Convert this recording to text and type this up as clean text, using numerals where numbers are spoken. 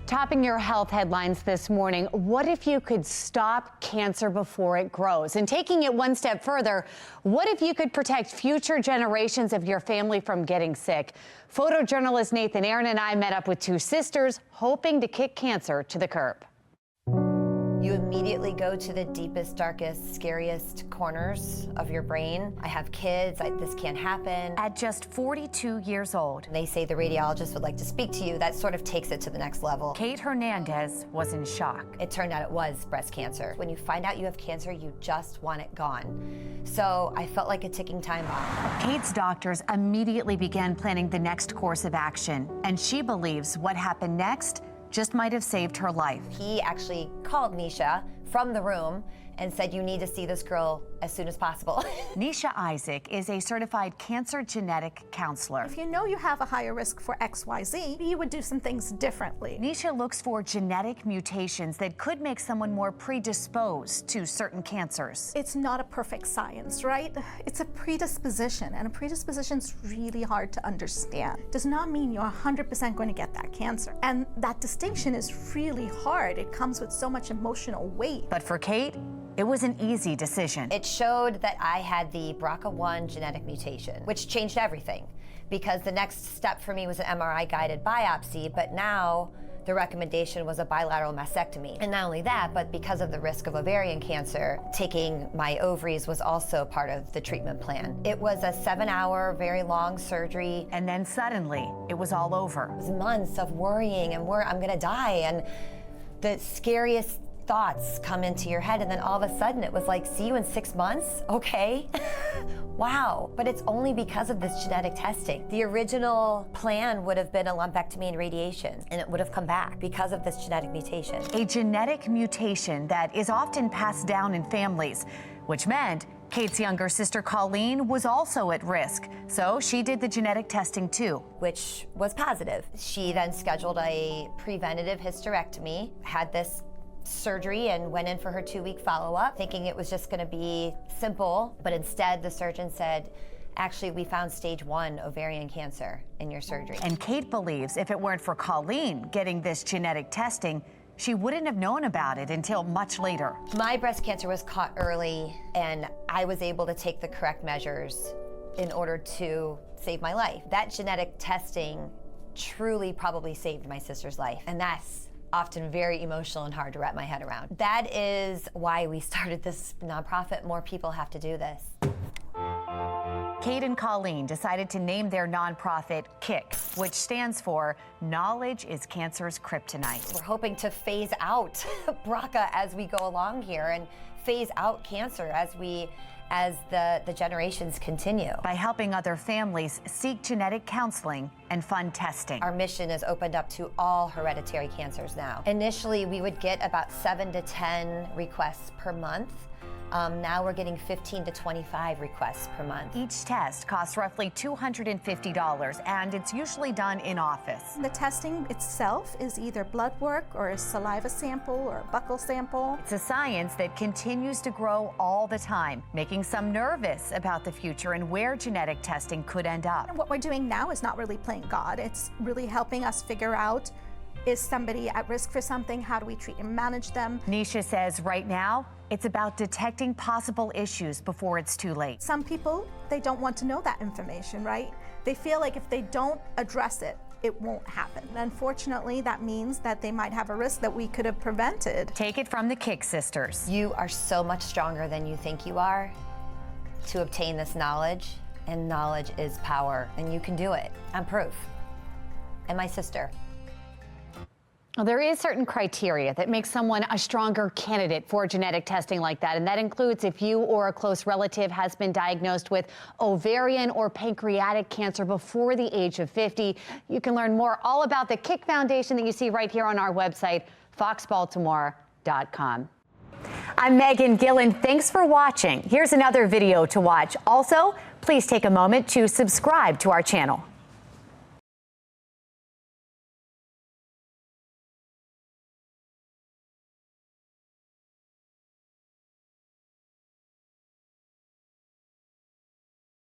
Topping your health headlines this morning, what if you could stop cancer before it grows? And taking it one step further, what if you could protect future generations of your family from getting sick? Photojournalist Nathan Aaron and I met up with two sisters hoping to kick cancer to the curb. You immediately go to the deepest, darkest, scariest corners of your brain. I have kids, this can't happen. At just 42 years old, They say the radiologist would like to speak to you. That sort of takes it to the next level. Kate Hernandez was in shock. It turned out it was breast cancer. When you find out you have cancer, you just want it gone. So I felt like a ticking time bomb. Kate's doctors immediately began planning the next course of action, and she believes what happened next just might have saved her life. He actually called Nisha from the room and said, you need to see this girl as soon as possible. Nisha Isaac is a certified cancer genetic counselor. If you know you have a higher risk for XYZ, you would do some things differently. Nisha looks for genetic mutations that could make someone more predisposed to certain cancers. It's not a perfect science, right? It's a predisposition, and a predisposition is really hard to understand. Does not mean you're 100% going to get that cancer. And that distinction is really hard. It comes with so much emotional weight. But for Kate, it was an easy decision. It showed that I had the BRCA1 genetic mutation, which changed everything, because the next step for me was an MRI-guided biopsy, but now the recommendation was a bilateral mastectomy. And not only that, but because of the risk of ovarian cancer, taking my ovaries was also part of the treatment plan. It was a 7-hour, very long surgery. And then suddenly, it was all over. It was months of worrying and I'm gonna die, and the scariest thoughts come into your head, and then all of a sudden it was like, see you in 6 months? Okay. Wow. But it's only because of this genetic testing. The original plan would have been a lumpectomy and radiation, and it would have come back because of this genetic mutation. A genetic mutation that is often passed down in families, which meant Kate's younger sister Colleen was also at risk. So she did the genetic testing too, which was positive. She then scheduled a preventative hysterectomy, had this surgery, and went in for her 2-week follow-up, thinking it was just going to be simple. But instead, the surgeon said, actually, we found stage 1 ovarian cancer in your surgery. And Kate believes if it weren't for Colleen getting this genetic testing, she wouldn't have known about it until much later. My breast cancer was caught early, and I was able to take the correct measures in order to save my life. That genetic testing truly probably saved my sister's life, and that's often very emotional and hard to wrap my head around. That is why we started this nonprofit. More people have to do this. Kate and Colleen decided to name their nonprofit KICK, which stands for Knowledge is Cancer's Kryptonite. We're hoping to phase out BRCA as we go along here, and phase out cancer as the generations continue. By helping other families seek genetic counseling and fund testing. Our mission is opened up to all hereditary cancers now. Initially, we would get about 7 to 10 requests per month. Now we're getting 15 to 25 requests per month. Each test costs roughly $250, and it's usually done in office. The testing itself is either blood work or a saliva sample or a buccal sample. It's a science that continues to grow all the time, making some nervous about the future and where genetic testing could end up. What we're doing now is not really playing God. It's really helping us figure out, is somebody at risk for something? How do we treat and manage them? Nisha says right now, it's about detecting possible issues before it's too late. Some people, they don't want to know that information, right? They feel like if they don't address it, it won't happen. Unfortunately, that means that they might have a risk that we could have prevented. Take it from the KICK sisters. You are so much stronger than you think you are to obtain this knowledge, and knowledge is power, and you can do it. I'm proof. And my sister. Well, there is certain criteria that makes someone a stronger candidate for genetic testing like that, and that includes if you or a close relative has been diagnosed with ovarian or pancreatic cancer before the age of 50. You can learn more all about the KICK Foundation that you see right here on our website, foxbaltimore.com. I'm Megan Gillen. Thanks for watching. Here's another video to watch. Also, please take a moment to subscribe to our channel.